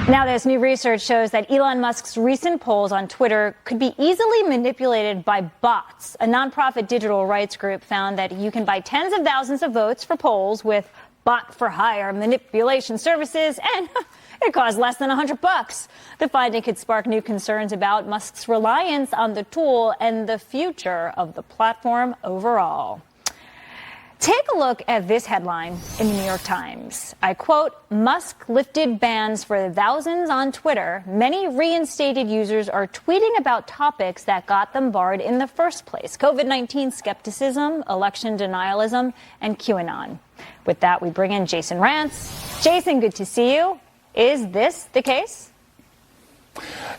Now, this new research shows that Elon Musk's recent polls on Twitter could be easily manipulated by bots. A nonprofit digital rights group found that you can buy tens of thousands of votes for polls with bot-for-hire manipulation services, and it costs less than $100. The finding could spark new concerns about Musk's reliance on the tool and the future of the platform overall. Take a look at this headline in the New York Times. I quote, "Musk lifted bans for thousands on Twitter. Many reinstated users are tweeting about topics that got them barred in the first place. COVID-19 skepticism, election denialism, and QAnon." With that, we bring in Jason Rantz. Jason, good to see you. Is this the case?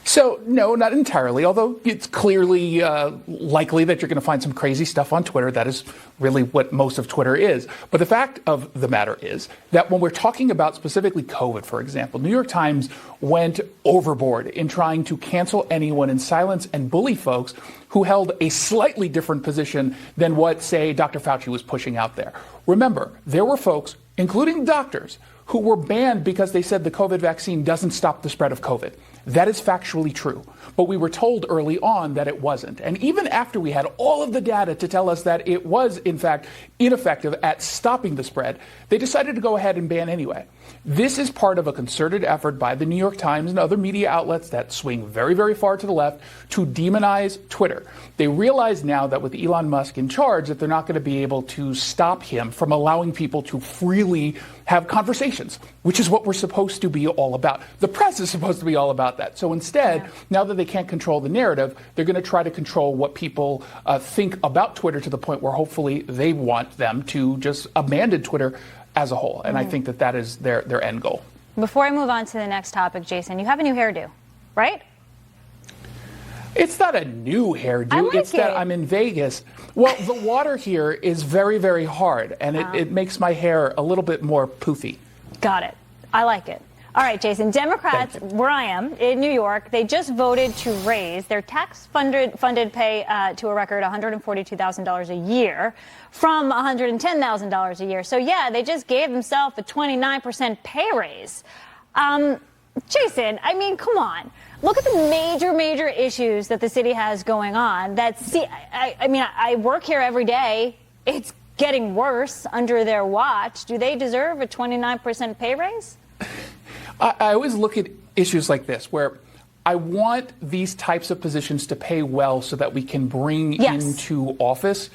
So, no, not entirely, although it's clearly likely that you're going to find some crazy stuff on Twitter. That is really what most of Twitter is. But the fact of the matter is that when we're talking about specifically COVID, for example, New York Times went overboard in trying to cancel anyone and silence and bully folks who held a slightly different position than what, say, Dr. Fauci was pushing out there. Remember, there were folks, including doctors, who were banned because they said the COVID vaccine doesn't stop the spread of COVID. That is factually true. But we were told early on that it wasn't. And even after we had all of the data to tell us that it was, in fact, ineffective at stopping the spread, they decided to go ahead and ban anyway. This is part of a concerted effort by the New York Times and other media outlets that swing very, very far to the left to demonize Twitter. They realize now that with Elon Musk in charge that they're not going to be able to stop him from allowing people to freely have conversations, which is what we're supposed to be all about. The press is supposed to be all about that. So instead, now that they can't control the narrative, they're going to try to control what people think about Twitter to the point where hopefully they want them to just abandon Twitter as a whole. And I think that that is their end goal. Before I move on to the next topic, Jason, you have a new hairdo, right? It's not a new hairdo. It's that I'm in Vegas. Well, the water here is very, very hard, and it makes my hair a little bit more poofy. Got it. I like it. All right, Jason. Democrats, where I am, in New York, they just voted to raise their tax-funded pay to a record $142,000 a year from $110,000 a year. So, yeah, they just gave themselves a 29% pay raise. Jason, I mean, come on. Look at the major issues that the city has going on. I work here every day. It's getting worse under their watch. Do they deserve a 29% pay raise? I always look at issues like this where I want these types of positions to pay well so that we can bring into office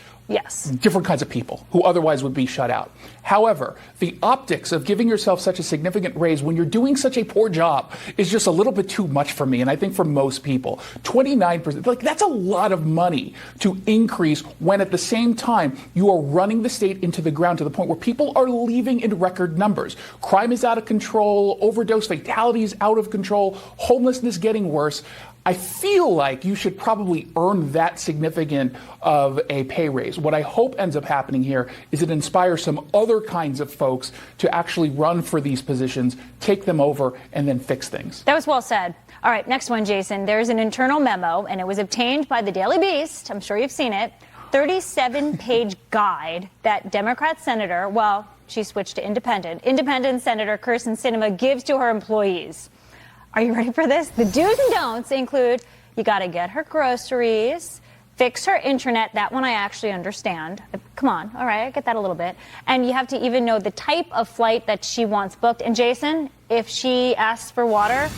different kinds of people who otherwise would be shut out. However, the optics of giving yourself such a significant raise when you're doing such a poor job is just a little bit too much for me, and I think for most people. 29%, like that's a lot of money to increase when at the same time you are running the state into the ground to the point where people are leaving in record numbers. Crime is out of control, overdose fatalities out of control, homelessness getting worse. I feel like you should probably earn that significant of a pay raise. What I hope ends up happening here is it inspires some other kinds of folks to actually run for these positions, take them over, and then fix things. That was well said. All right, next one, Jason. There's an internal memo, and it was obtained by the Daily Beast. I'm sure you've seen it. 37-page guide that Democrat Senator, well, she switched to Independent Senator Kirsten Sinema gives to her employees. Are you ready for this? The do's and don'ts include you got to get her groceries, fix her internet. That one I actually understand. Come on. All right. I get that a little bit. And you have to even know the type of flight that she wants booked. And Jason, if she asks for water,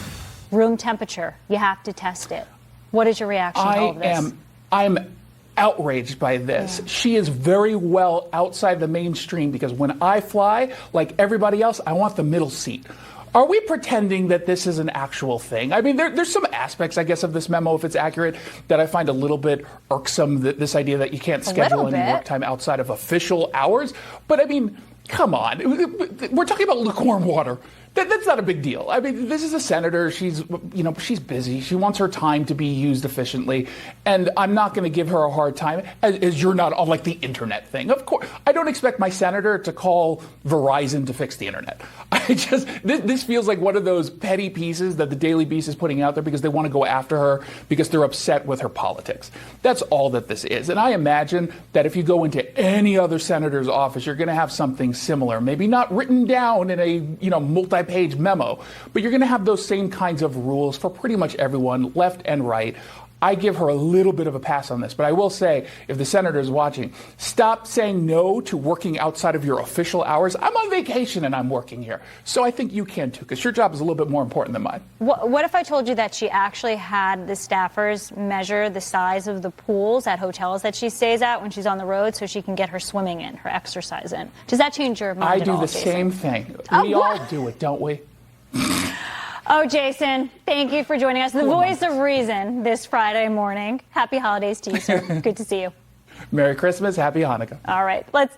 room temperature, you have to test it. What is your reaction to all of this? I'm outraged by this. Yeah. She is very well outside the mainstream because when I fly, like everybody else, I want the middle seat. Are we pretending that this is an actual thing? I mean, there's some aspects, I guess, of this memo, if it's accurate, that I find a little bit irksome, this idea that you can't schedule any work time outside of official hours. But, I mean, come on. We're talking about lukewarm water. That's not a big deal. I mean, this is a senator. She's busy. She wants her time to be used efficiently. And I'm not going to give her a hard time, as you're not on like the internet thing. Of course, I don't expect my senator to call Verizon to fix the internet. This feels like one of those petty pieces that the Daily Beast is putting out there because they want to go after her because they're upset with her politics. That's all that this is. And I imagine that if you go into any other senator's office, you're going to have something similar. Maybe not written down in a multi-page memo, but you're going to have those same kinds of rules for pretty much everyone, left and right. I give her a little bit of a pass on this, but I will say, if the senator is watching, stop saying no to working outside of your official hours. I'm on vacation and I'm working here. So I think you can too, because your job is a little bit more important than mine. What if I told you that she actually had the staffers measure the size of the pools at hotels that she stays at when she's on the road so she can get her swimming in, her exercise in? Does that change your mind at all, I do the Jason? same thing. We all do it, don't we? Oh, Jason, thank you for joining us. The voice of reason this Friday morning. Happy holidays to you, sir. Good to see you. Merry Christmas. Happy Hanukkah. All right. Let's